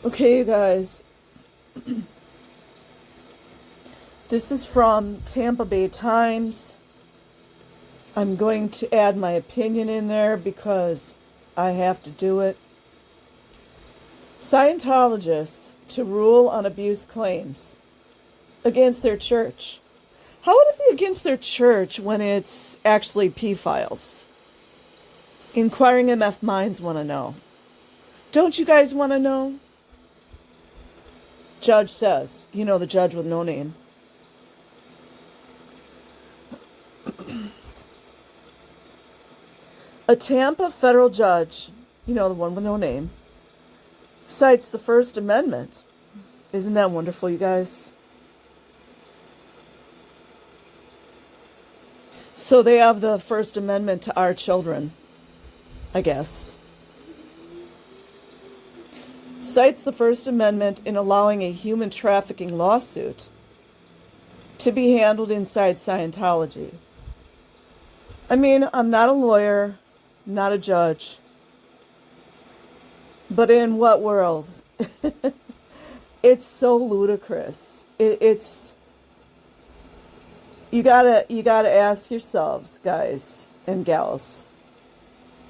Okay, you guys, this is from Tampa Bay Times. I'm going to add my opinion in there because I have to do it. Scientologists to rule on abuse claims against their church. How would it be against their church when it's actually pedophiles? Inquiring MF minds want to know. Don't you guys want to know? Judge says, the judge with no name. A Tampa federal judge, the one with no name, cites the First Amendment. Isn't that wonderful, you guys? So they have the First Amendment to our children, I guess. Cites the First Amendment in allowing a human trafficking lawsuit to be handled inside Scientology. I mean, I'm not a lawyer, not a judge, but in what world? It's so ludicrous. It's you gotta ask yourselves, guys and gals,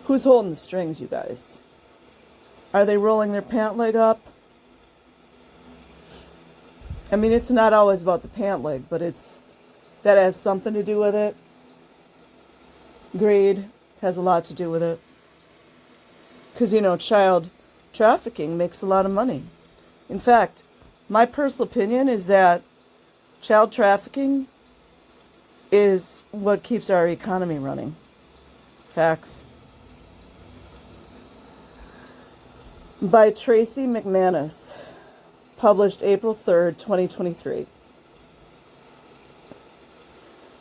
who's holding the strings, you guys? Are they rolling their pant leg up? I mean, it's not always about the pant leg, but that has something to do with it. Greed has a lot to do with it. Because, child trafficking makes a lot of money. In fact, my personal opinion is that child trafficking is what keeps our economy running. Facts. By Tracy McManus, published April 3rd, 2023.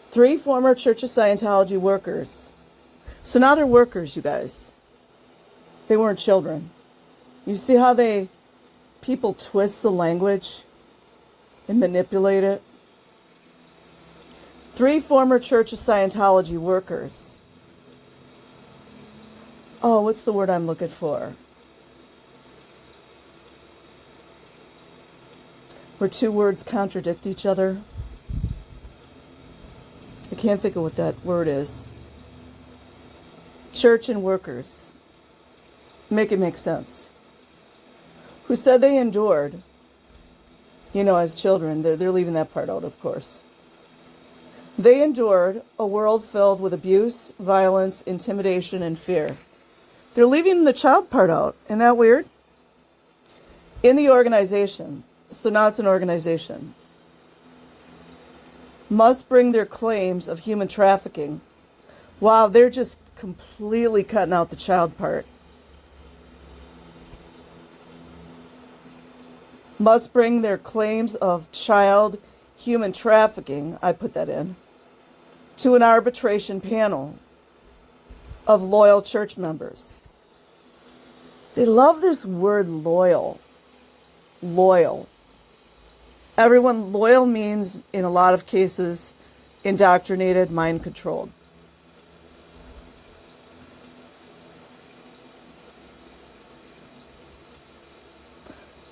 3 former Church of Scientology workers. So now they're workers, you guys. They weren't children. You see how people twist the language and manipulate it? 3 former Church of Scientology workers. Oh, what's the word I'm looking for? Where 2 words contradict each other. I can't think of what that word is. Church and workers. Make it make sense. Who said they endured, as children. They're leaving that part out, of course. They endured a world filled with abuse, violence, intimidation, and fear. They're leaving the child part out. Isn't that weird? In the organization, so now it's an organization, must bring their claims of human trafficking. Wow, they're just completely cutting out the child part. Must bring their claims of child human trafficking, I put that in, to an arbitration panel of loyal church members. They love this word loyal. Loyal. Everyone, loyal means, in a lot of cases, indoctrinated, mind-controlled.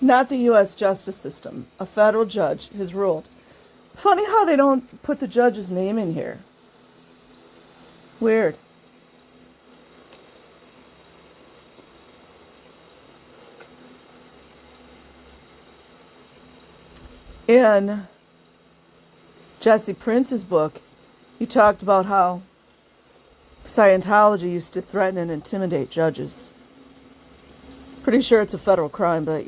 Not the U.S. justice system. A federal judge has ruled. Funny how they don't put the judge's name in here. Weird. In Jesse Prince's book, he talked about how Scientology used to threaten and intimidate judges. Pretty sure it's a federal crime, but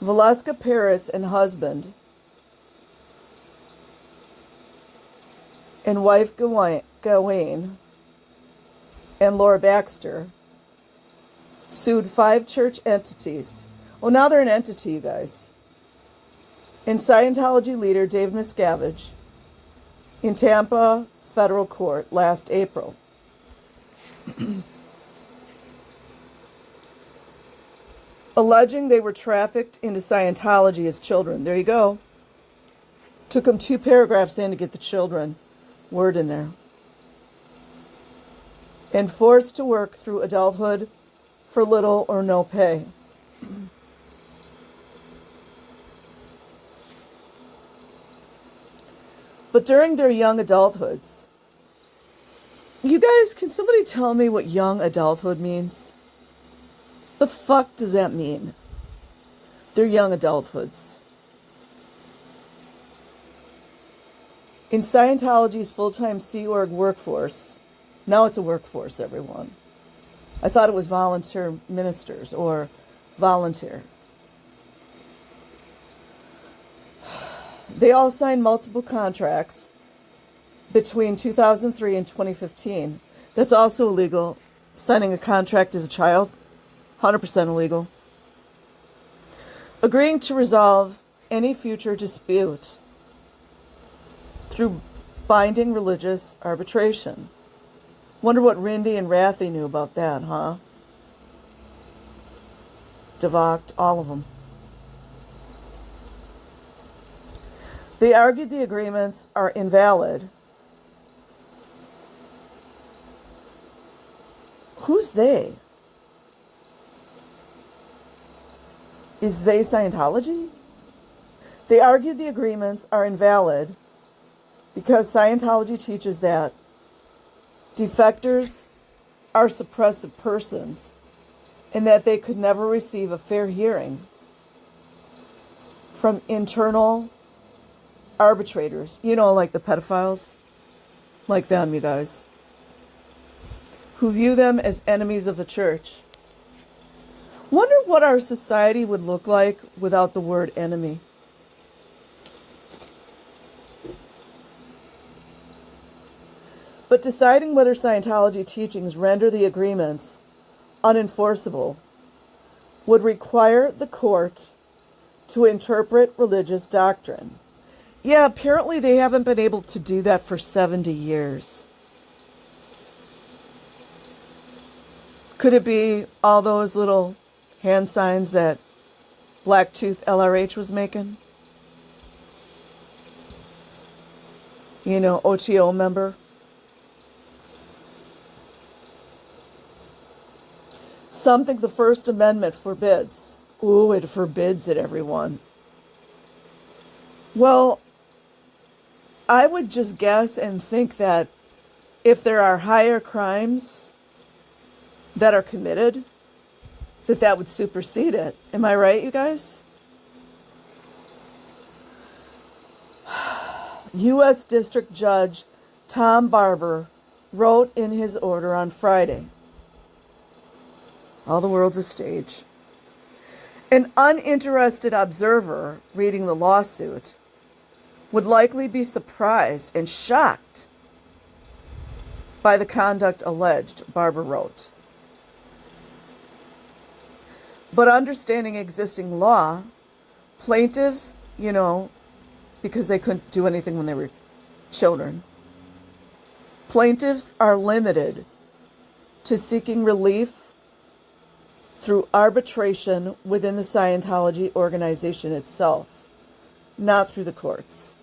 Valeska Paris and husband and wife Gawain and Laura Baxter sued 5 church entities. Well, now they're an entity, you guys. And Scientology leader Dave Miscavige in Tampa federal court last April. Alleging they were trafficked into Scientology as children. There you go. Took them 2 paragraphs in to get the children word in there. And forced to work through adulthood for little or no pay. But during their young adulthoods, you guys, can somebody tell me what young adulthood means? The fuck does that mean? Their young adulthoods. In Scientology's full-time Sea Org workforce, now it's a workforce, everyone. I thought it was volunteer ministers or volunteer. They all signed multiple contracts between 2003 and 2015. That's also illegal. Signing a contract as a child, 100% illegal. Agreeing to resolve any future dispute through binding religious arbitration. Wonder what Rindy and Rathy knew about that, huh? Devoct, all of them. They argued the agreements are invalid. Who's they? Is they Scientology? They argued the agreements are invalid because Scientology teaches that defectors are suppressive persons and that they could never receive a fair hearing from internal arbitrators. You know, like the pedophiles, like them, you guys, who view them as enemies of the church. Wonder what our society would look like without the word enemy. But deciding whether Scientology teachings render the agreements unenforceable would require the court to interpret religious doctrine. Yeah, apparently they haven't been able to do that for 70 years. Could it be all those little hand signs that Blacktooth LRH was making? You know, OTO member. Some think the First Amendment forbids. Ooh, it forbids it, everyone. Well, I would just guess and think that if there are higher crimes that are committed, that would supersede it. Am I right, you guys? U.S. District Judge Tom Barber wrote in his order on Friday, all the world's a stage. An uninterested observer reading the lawsuit would likely be surprised and shocked by the conduct alleged, Barber wrote. But understanding existing law, plaintiffs, you know, because they couldn't do anything when they were children, plaintiffs are limited to seeking relief through arbitration within the Scientology organization itself, not through the courts.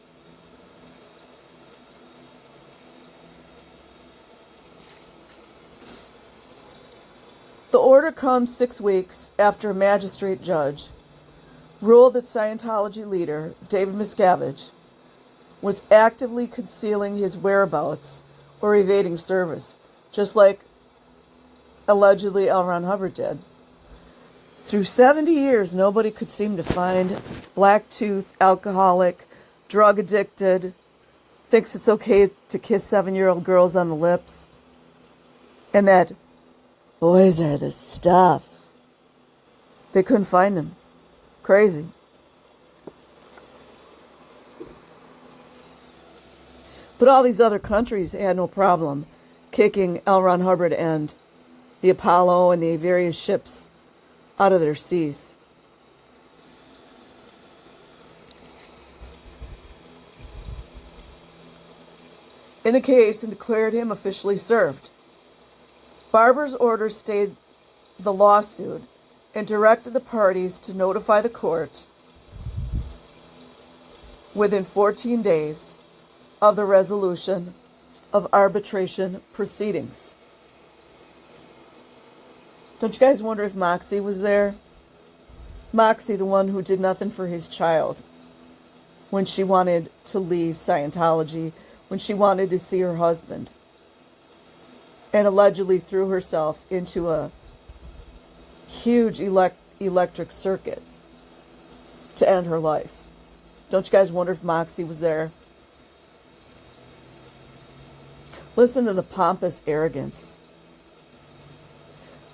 The order comes 6 weeks after a magistrate judge ruled that Scientology leader David Miscavige was actively concealing his whereabouts or evading service, just like allegedly L. Ron Hubbard did. Through 70 years, nobody could seem to find Blacktooth, alcoholic, drug addicted, thinks it's okay to kiss 7-year-old girls on the lips, and that boys are the stuff. They couldn't find him. Crazy. But all these other countries had no problem kicking L. Ron Hubbard and the Apollo and the various ships out of their seas. In the case, and declared him officially served. Barber's order stayed the lawsuit and directed the parties to notify the court within 14 days of the resolution of arbitration proceedings. Don't you guys wonder if Moxie was there? Moxie, the one who did nothing for his child when she wanted to leave Scientology, when she wanted to see her husband, and allegedly threw herself into a huge electric circuit to end her life. Don't you guys wonder if Moxie was there? Listen to the pompous arrogance.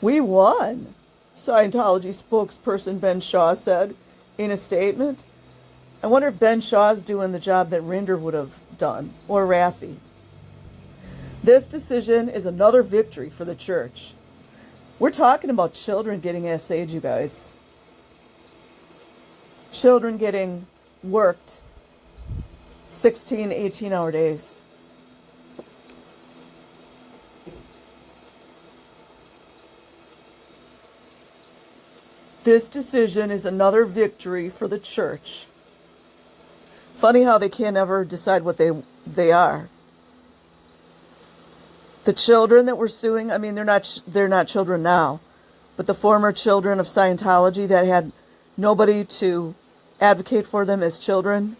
We won, Scientology spokesperson Ben Shaw said in a statement. I wonder if Ben Shaw's doing the job that Rinder would have done, or Rathi. This decision is another victory for the church. We're talking about children getting SA'd, you guys. Children getting worked 16, 18-hour days. This decision is another victory for the church. Funny how they can't ever decide what they are. The children that we're suing, I mean, they're not children now, but the former children of Scientology that had nobody to advocate for them as children,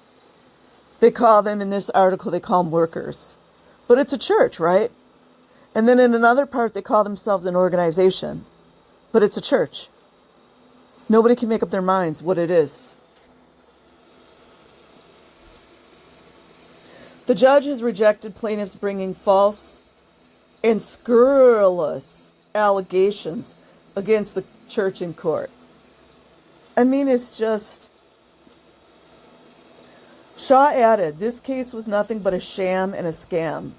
they call them, in this article, they call them workers. But it's a church, right? And then in another part, they call themselves an organization. But it's a church. Nobody can make up their minds what it is. The judge has rejected plaintiffs bringing false and scurrilous allegations against the church in court. I mean, it's just... Shaw added, this case was nothing but a sham and a scam.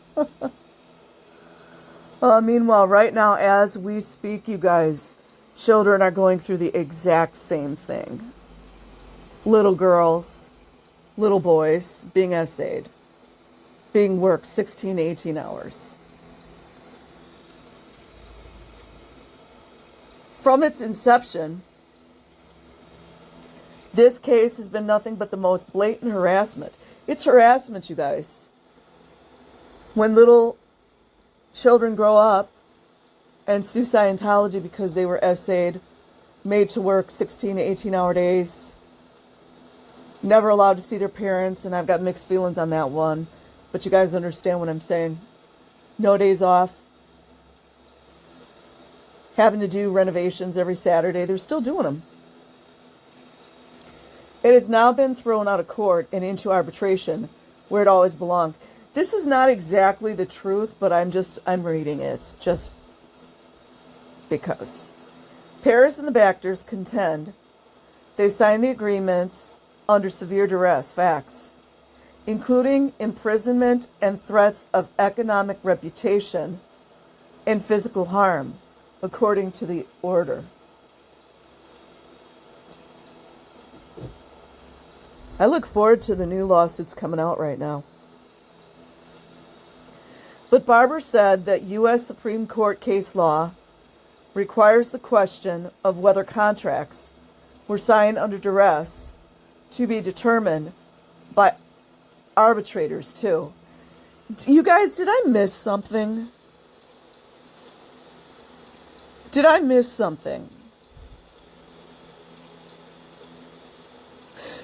Meanwhile, right now, as we speak, you guys, children are going through the exact same thing. Little girls, little boys being essayed, being worked 16, 18 hours. From its inception, this case has been nothing but the most blatant harassment. It's harassment, you guys. When little children grow up and sue Scientology because they were essayed, made to work 16 to 18-hour days, never allowed to see their parents, and I've got mixed feelings on that one, but you guys understand what I'm saying. No days off. Having to do renovations every Saturday. They're still doing them. It has now been thrown out of court and into arbitration, where it always belonged. This is not exactly the truth, but I'm reading it just because. Paris and the Bactors contend they signed the agreements under severe duress, facts, including imprisonment and threats of economic reputation and physical harm, according to the order. I look forward to the new lawsuits coming out right now. But Barber said that U.S. Supreme Court case law requires the question of whether contracts were signed under duress to be determined by arbitrators, too. You guys, did I miss something? Did I miss something?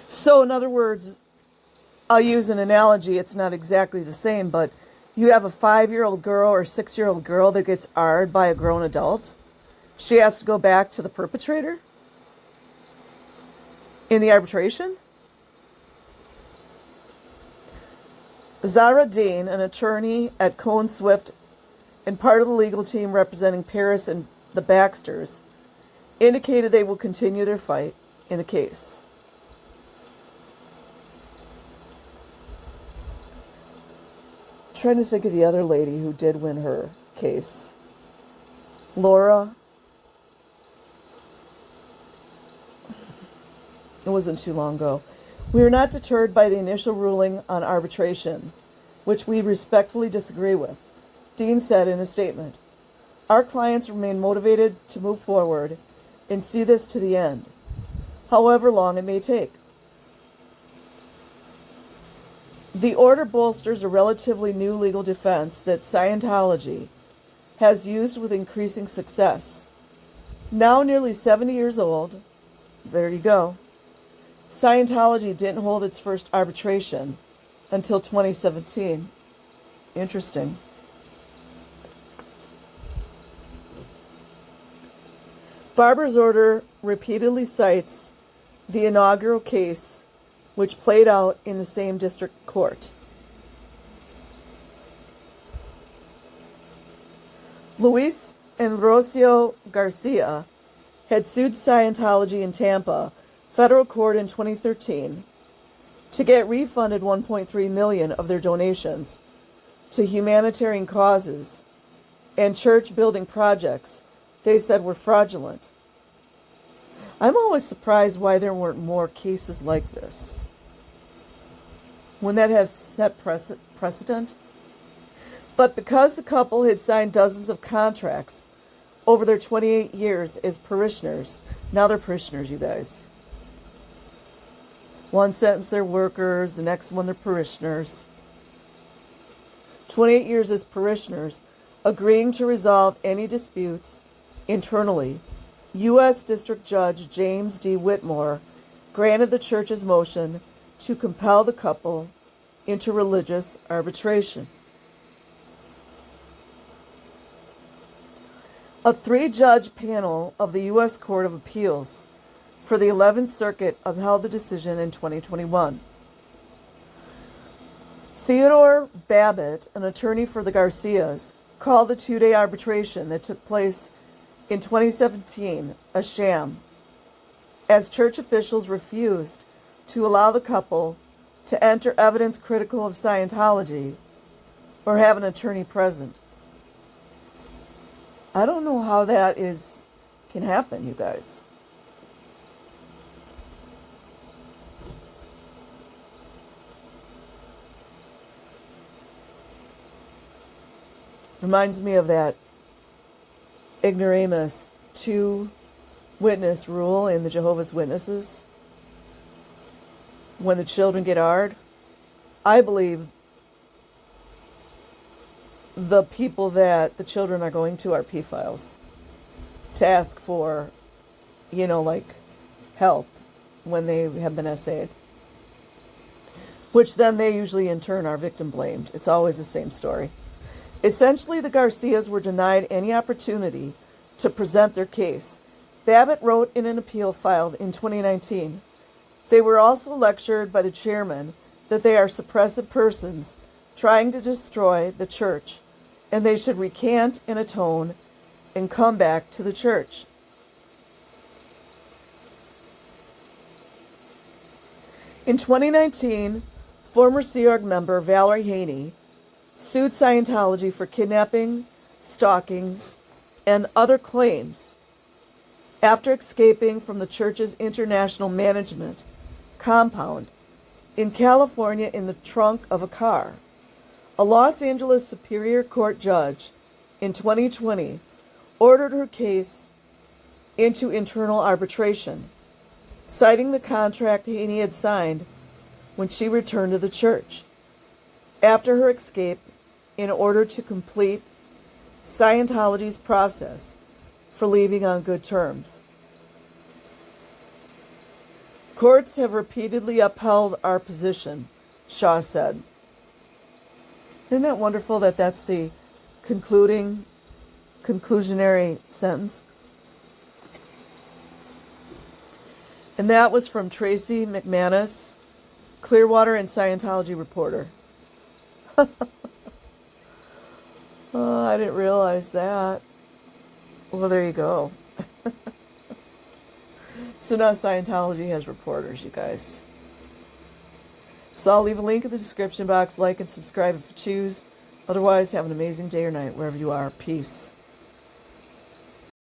So, in other words, I'll use an analogy. It's not exactly the same, but you have a 5-year-old girl or 6-year-old girl that gets AR'd by a grown adult. She has to go back to the perpetrator in the arbitration. Zara Dean, an attorney at Cohen Swift and part of the legal team representing Paris and the Baxters, indicated they will continue their fight in the case. Trying to think of the other lady who did win her case. Laura. It wasn't too long ago. We are not deterred by the initial ruling on arbitration, which we respectfully disagree with, Dean said in a statement. Our clients remain motivated to move forward and see this to the end, however long it may take. The order bolsters a relatively new legal defense that Scientology has used with increasing success. Now nearly 70 years old, there you go, Scientology didn't hold its first arbitration until 2017. Interesting. Barber's order repeatedly cites the inaugural case, which played out in the same district court. Luis and Rocio Garcia had sued Scientology in Tampa federal court in 2013 to get refunded $1.3 million of their donations to humanitarian causes and church building projects they said were fraudulent. I'm always surprised why there weren't more cases like this. Wouldn't that have set precedent? But because the couple had signed dozens of contracts over their 28 years as parishioners, now they're parishioners, you guys. One sentence they're workers, the next one they're parishioners. 28 years as parishioners, agreeing to resolve any disputes internally, U.S. District Judge James D. Whitmore granted the church's motion to compel the couple into religious arbitration. A 3-judge panel of the U.S. Court of Appeals for the 11th Circuit upheld the decision in 2021. Theodore Babbitt, an attorney for the Garcias, called the 2-day arbitration that took place in 2017 a sham, as church officials refused to allow the couple to enter evidence critical of Scientology or have an attorney present. I don't know how that can happen, you guys. Reminds me of that ignoramus 2-witness rule in the Jehovah's Witnesses. When the children get hard, I believe the people that the children are going to are pedophiles to ask for, help when they have been essayed. Which then they usually in turn are victim blamed. It's always the same story. Essentially, the Garcias were denied any opportunity to present their case. Babbitt wrote in an appeal filed in 2019, they were also lectured by the chairman that they are suppressive persons trying to destroy the church, and they should recant and atone and come back to the church. In 2019, former Sea Org member Valerie Haney sued Scientology for kidnapping, stalking, and other claims after escaping from the church's international management compound in California in the trunk of a car. A Los Angeles Superior Court judge in 2020 ordered her case into internal arbitration, citing the contract Haney had signed when she returned to the church after her escape in order to complete Scientology's process for leaving on good terms. Courts have repeatedly upheld our position, Shaw said. Isn't that wonderful that that's the conclusionary sentence? And that was from Tracy McManus, Clearwater and Scientology reporter. Oh, I didn't realize that. Well, there you go. So now Scientology has reporters, you guys. So I'll leave a link in the description box. Like and subscribe if you choose. Otherwise, have an amazing day or night wherever you are. Peace.